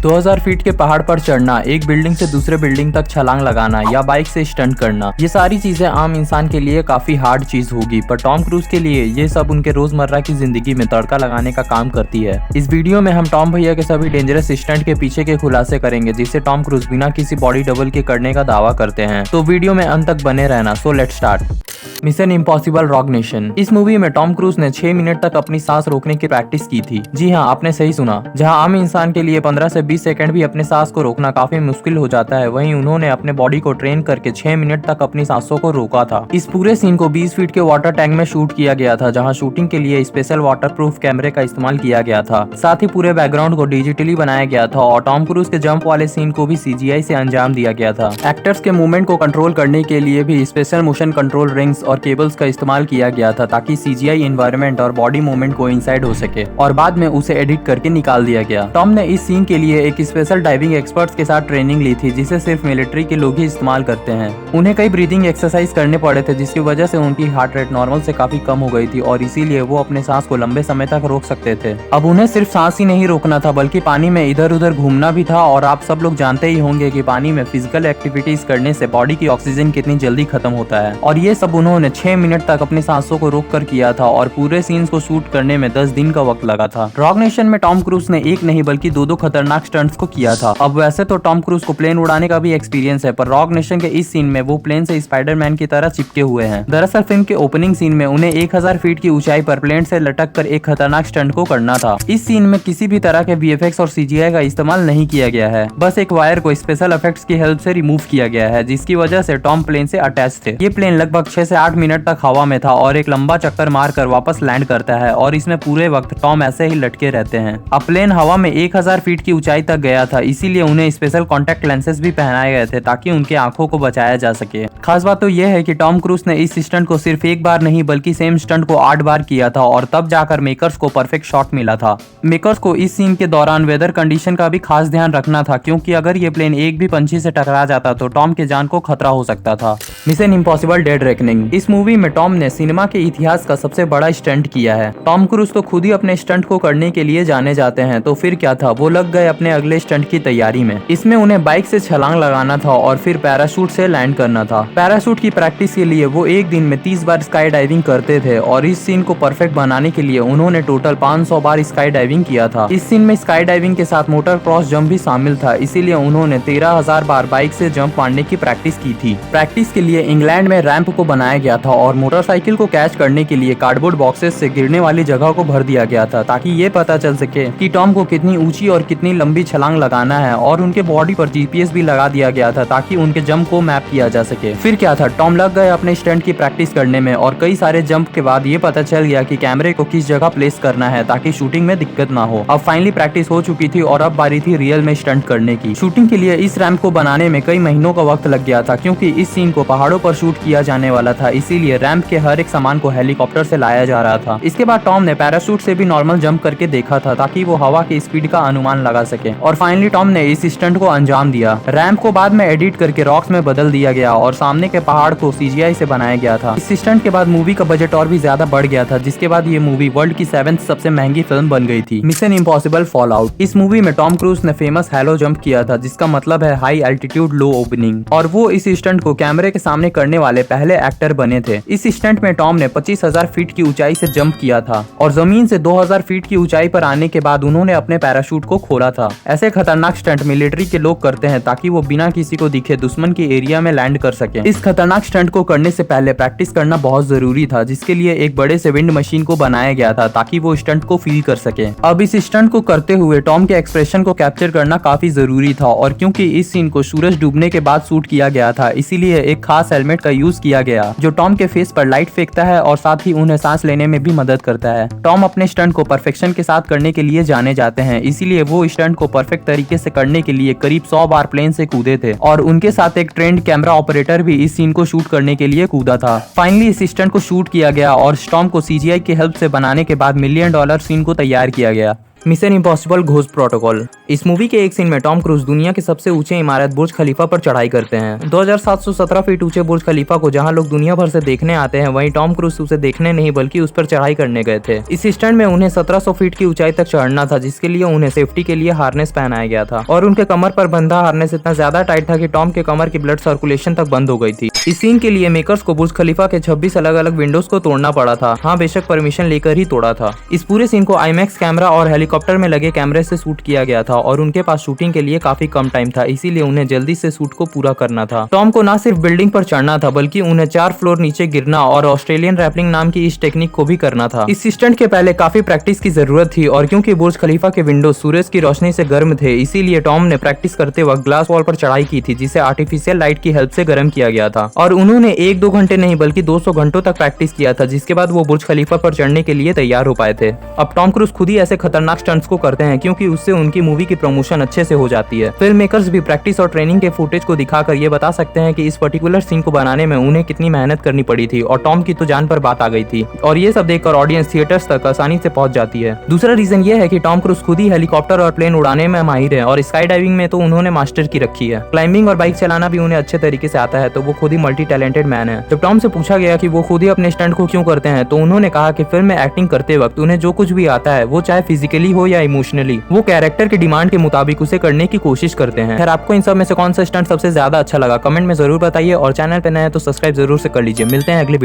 2000 feet के पहाड़ पर चढ़ना, एक बिल्डिंग से दूसरे बिल्डिंग तक छलांग लगाना या बाइक से स्टंट करना, ये सारी चीजें आम इंसान के लिए काफी हार्ड चीज होगी, पर टॉम क्रूज के लिए ये सब उनके रोजमर्रा की जिंदगी में तड़का लगाने का काम करती है। इस वीडियो में हम टॉम भैया के सभी डेंजरस स्टंट के पीछे के खुलासे करेंगे, जिसे टॉम क्रूज बिना किसी बॉडी डबल के करने का दावा करते हैं। तो वीडियो में अंत तक बने रहना। So let's start. Mission impossible rock nation. इस मूवी में टॉम क्रूज ने 6 मिनट तक अपनी सांस रोकने की प्रैक्टिस की थी। जी हाँ, आपने सही सुना। जहाँ आम इंसान के लिए 15 से 20 सेकंड भी अपने सांस को रोकना काफी मुश्किल हो जाता है, वहीं उन्होंने अपने बॉडी को ट्रेन करके 6 मिनट तक अपनी सांसों को रोका था। इस पूरे सीन को 20 फीट के वाटर टैंक में शूट किया गया था, जहाँ शूटिंग के लिए स्पेशल वाटरप्रूफ कैमरे का इस्तेमाल किया गया था। साथ ही पूरे बैकग्राउंड को डिजिटली बनाया गया था और टॉम क्रूज के जंप वाले सीन को भी CGI से अंजाम दिया गया था। एक्टर्स के मूवमेंट को कंट्रोल करने के लिए भी स्पेशल मोशन कंट्रोल रिंग्स और केबल्स का इस्तेमाल किया गया था, ताकि CGI एनवायरनमेंट और बॉडी मूवमेंट को इंसाइड हो सके और बाद में उसे एडिट करके निकाल दिया गया। टॉम ने इस सीन के लिए एक स्पेशल डाइविंग एक्सपर्ट्स के साथ ट्रेनिंग ली थी, जिसे सिर्फ मिलिट्री के लोग ही इस्तेमाल करते हैं। उन्हें कई ब्रीदिंग एक्सरसाइज करने पड़े थे, जिसकी वजह से उनकी हार्ट रेट नॉर्मल से काफी कम हो गई थी और इसीलिए वो अपने सांस को लंबे समय तक रोक सकते थे। अब उन्हें सिर्फ सांस ही नहीं रोकना था, बल्कि पानी में इधर उधर घूमना भी था। और आप सब लोग जानते ही होंगे कि पानी में फिजिकल एक्टिविटीज करने से बॉडी की ऑक्सीजन कितनी जल्दी खत्म होता है, और ये सब उन्होंने 6 मिनट तक अपनी सांसों को रोक कर किया था और पूरे सीन्स को शूट करने में 10 दिन का वक्त लगा था। रॉक नेशन में टॉम क्रूज ने एक नहीं बल्कि दो खतरनाक स्टंट्स को किया था। अब वैसे तो टॉम क्रूज को प्लेन उड़ाने का भी एक्सपीरियंस है, पर रॉक नेशन के इस सीन में वो प्लेन से स्पाइडरमैन की तरह चिपके हुए हैं। दरअसल फिल्म के ओपनिंग सीन में उन्हें 1000 फीट की ऊंचाई पर प्लेन से लटक कर एक खतरनाक स्टंट को करना था। इस सीन में किसी भी तरह के VFX और CGI का इस्तेमाल नहीं किया गया है, बस एक वायर को स्पेशल इफेक्ट्स की हेल्प से रिमूव किया गया है, जिसकी वजह से टॉम प्लेन से अटैच थे। ये प्लेन लगभग 6 से 8 मिनट तक हवा में था और एक लंबा चक्कर मारकर वापस लैंड करता है, और इसमें पूरे वक्त टॉम ऐसे ही लटके रहते हैं। अब प्लेन हवा में 1000 फीट की ऊंचाई तक गया था, इसीलिए उन्हें स्पेशल कॉन्टेक्ट लेंसेज भी पहनाए गए थे, ताकि उनके आंखों को बचाया जा सके। खास बात तो यह है कि टॉम क्रूज ने इस स्टंट को सिर्फ एक बार नहीं बल्कि सेम स्टंट को 8 बार किया था, और तब जाकर मेकर्स को परफेक्ट शॉट मिला था। मेकर्स को इस सीन के दौरान वेदर कंडीशन का भी खास ध्यान रखना था, क्योंकि अगर ये प्लेन एक भी पंछी से टकरा जाता तो टॉम के जान को खतरा हो सकता था। Mission impossible dead reckoning. इस मूवी में टॉम ने सिनेमा के इतिहास का सबसे बड़ा स्टंट किया है। टॉम क्रूज तो खुद ही अपने स्टंट को करने के लिए जाने जाते हैं, तो फिर क्या था, वो लग गए अपने अगले स्टंट की तैयारी में। इसमें उन्हें बाइक से छलांग लगाना था और फिर पैराशूट से लैंड करना था। पैराशूट की प्रैक्टिस के लिए वो एक दिन में 30 बार स्काई डाइविंग करते थे, और इस सीन को परफेक्ट बनाने के लिए उन्होंने टोटल 500 बार स्काई डाइविंग किया था। इस सीन में स्काई डाइविंग के साथ मोटर क्रॉस जंप भी शामिल था, इसीलिए उन्होंने 13,000 बार बाइक से जंप मारने की प्रैक्टिस की थी। प्रैक्टिस के लिए इंग्लैंड में रैंप को बनाया गया था और मोटरसाइकिल को कैच करने के लिए कार्डबोर्ड बॉक्सेस से गिरने वाली जगह को भर दिया गया था, ताकि ये पता चल सके कि टॉम को कितनी ऊंची और कितनी लंबी छलांग लगाना है। और उनके बॉडी पर GPS भी लगा दिया गया था, ताकि उनके जंप को मैप किया जा सके। फिर क्या था, टॉम लग गए अपने स्टंट की प्रैक्टिस करने में, और कई सारे जंप के बाद ये पता चल गया कि कैमरे को किस जगह प्लेस करना है, ताकि शूटिंग में दिक्कत ना हो। अब फाइनली प्रैक्टिस हो चुकी थी और अब बारी थी रियल में स्टंट करने की। शूटिंग के लिए इस रैंप को बनाने में कई महीनों का वक्त लग गया था, क्योंकि इस सीन को पहाड़ों पर शूट किया जाने वाला था, इसीलिए रैंप के हर एक सामान को हेलीकॉप्टर से लाया जा रहा था। इसके बाद टॉम ने पैराशूट से भी नॉर्मल जंप करके देखा था, ताकि वो हवा की स्पीड का अनुमान लगा सके। और फाइनली टॉम ने इस स्टंट को अंजाम दिया। रैंप को बाद में एडिट करके रॉक्स में बदल दिया गया और सामने के पहाड़ को CGI से बनाया गया था। इस स्टंट के बाद मूवी का बजट और भी ज्यादा बढ़ गया था, जिसके बाद ये मूवी वर्ल्ड की 7th सबसे महंगी फिल्म बन गई थी। Mission impossible fall out. इस मूवी में टॉम क्रूज ने फेमस हैलो जंप किया था, जिसका मतलब है हाई एल्टीट्यूड लो ओपनिंग, और वो इस स्टंट को कैमरे के सामने करने वाले पहले एक्टर बने थे। इस स्टंट में टॉम ने 25,000 फीट की ऊंचाई से जंप किया था, और जमीन से 2000 फीट की ऊंचाई पर आने के बाद उन्होंने अपने पैराशूट को खोला था। ऐसे खतरनाक स्टंट मिलिट्री के लोग करते हैं, ताकि वो बिना किसी को दिखे दुश्मन के एरिया में लैंड कर सके। इस खतरनाक स्टंट को करने से पहले प्रैक्टिस करना बहुत जरूरी था, जिसके लिए एक बड़े से विंड मशीन को बनाया गया था, ताकि वो स्टंट को फील कर सके। अब इस स्टंट को करते हुए टॉम के एक्सप्रेशन को कैप्चर करना काफी जरूरी था, और क्योंकि इस सीन को सूरज डूबने के बाद शूट किया गया था, इसीलिए एक खास हेलमेट का यूज किया गया, जो टॉम के फेस पर लाइट फेंकता है और साथ ही उन्हें सांस लेने में भी मदद करता है। टॉम अपने स्टंट को परफेक्शन के साथ करने के लिए जाने जाते हैं, इसीलिए वो स्टंट को परफेक्ट तरीके से करने के लिए करीब 100 बार प्लेन से कूदे थे, और उनके साथ एक ट्रेंड कैमरा ऑपरेटर भी इस सीन को शूट करने के लिए कूदा था। फाइनली इस स्टंट को शूट किया गया और टॉम को CGI की हेल्प से बनाने के बाद $1 मिलियन सीन को तैयार किया गया। Mission impossible ghost protocol. इस मूवी के एक सीन में टॉम क्रूज दुनिया के सबसे ऊंचे इमारत बुर्ज खलीफा पर चढ़ाई करते हैं। 2717 फीट ऊंचे बुर्ज खलीफा को जहां लोग दुनिया भर से देखने आते हैं, वहीं टॉम क्रूज उसे देखने नहीं बल्कि उस पर चढ़ाई करने गए थे। इस स्टंट में उन्हें 1700 फीट की ऊंचाई तक चढ़ना था, जिसके लिए उन्हें सेफ्टी के लिए हार्नेस पहनाया गया था और उनके कमर पर बंधा हार्नेस इतना ज्यादा टाइट था कि टॉम के कमर की ब्लड सर्कुलेशन तक बंद हो गई थी। इस सीन के लिए मेकर्स को बुर्ज खलीफा के 26 अलग अलग विंडोज को तोड़ना पड़ा था। हाँ, बेशक परमिशन लेकर ही तोड़ा था। इस पूरे सीन को आईमैक्स कैमरा और हेलीकॉप्टर में लगे कैमरे से शूट किया गया था और उनके पास शूटिंग के लिए काफी कम टाइम था, इसीलिए उन्हें जल्दी से शूट को पूरा करना था। टॉम को ना सिर्फ बिल्डिंग पर चढ़ना था बल्कि उन्हें 4 फ्लोर नीचे गिरना और ऑस्ट्रेलियन रैपलिंग नाम की इस टेक्निक को भी करना था। इस स्टंट के पहले काफी प्रैक्टिस की जरूरत थी और क्योंकि बुर्ज खलीफा के विंडो सूरज की रोशनी से गर्म थे, इसीलिए टॉम ने प्रैक्टिस करते वक्त ग्लास वॉल पर चढ़ाई की थी, जिसे आर्टिफिशियल लाइट की हेल्प से गर्म किया गया था और उन्होंने 1-2 घंटे नहीं बल्कि 200 घंटों तक प्रैक्टिस किया था, जिसके बाद वो बुर्ज खलीफा पर चढ़ने के लिए तैयार हो पाए थे। अब टॉम क्रूज खुद ही ऐसे खतरनाक स्टंट्स को करते हैं क्योंकि उससे उनकी मूवी की प्रमोशन अच्छे से हो जाती है। फिल्म मेकर्स भी प्रैक्टिस और ट्रेनिंग के फुटेज को दिखाकर ये बता सकते हैं कि इस पर्टिकुलर सीन को बनाने में उन्हें कितनी मेहनत करनी पड़ी थी और टॉम की तो जान पर बात आ गई थी और ये सब देखकर ऑडियंस थिएटर्स तक आसानी से पहुंच जाती है। दूसरा रीजन ये है कि टॉम क्रूज खुद ही हेलीकॉप्टर और प्लेन उड़ाने में माहिर है और स्काई डाइविंग में तो उन्होंने मास्टर की रखी है। क्लाइंबिंग और बाइक चलाना भी उन्हें अच्छे तरीके से आता है, तो वो खुद ही मल्टी टैलेंटेड मैन है। जब टॉम से पूछा गया कि वो खुद ही अपने स्टंट को क्यों करते हैं, तो उन्होंने कहा कि फिल्म में एक्टिंग करते वक्त उन्हें जो कुछ भी आता है, वो चाहे फिजिकली हो या इमोशनली, वो कैरेक्टर की डिमांड के मुताबिक उसे करने की कोशिश करते हैं। खैर, आपको इन सब में से कौन सा स्टंट सबसे ज्यादा अच्छा लगा, कमेंट में जरूर बताइए और चैनल पे नए हैं तो सब्सक्राइब जरूर से कर लीजिए। मिलते हैं अगले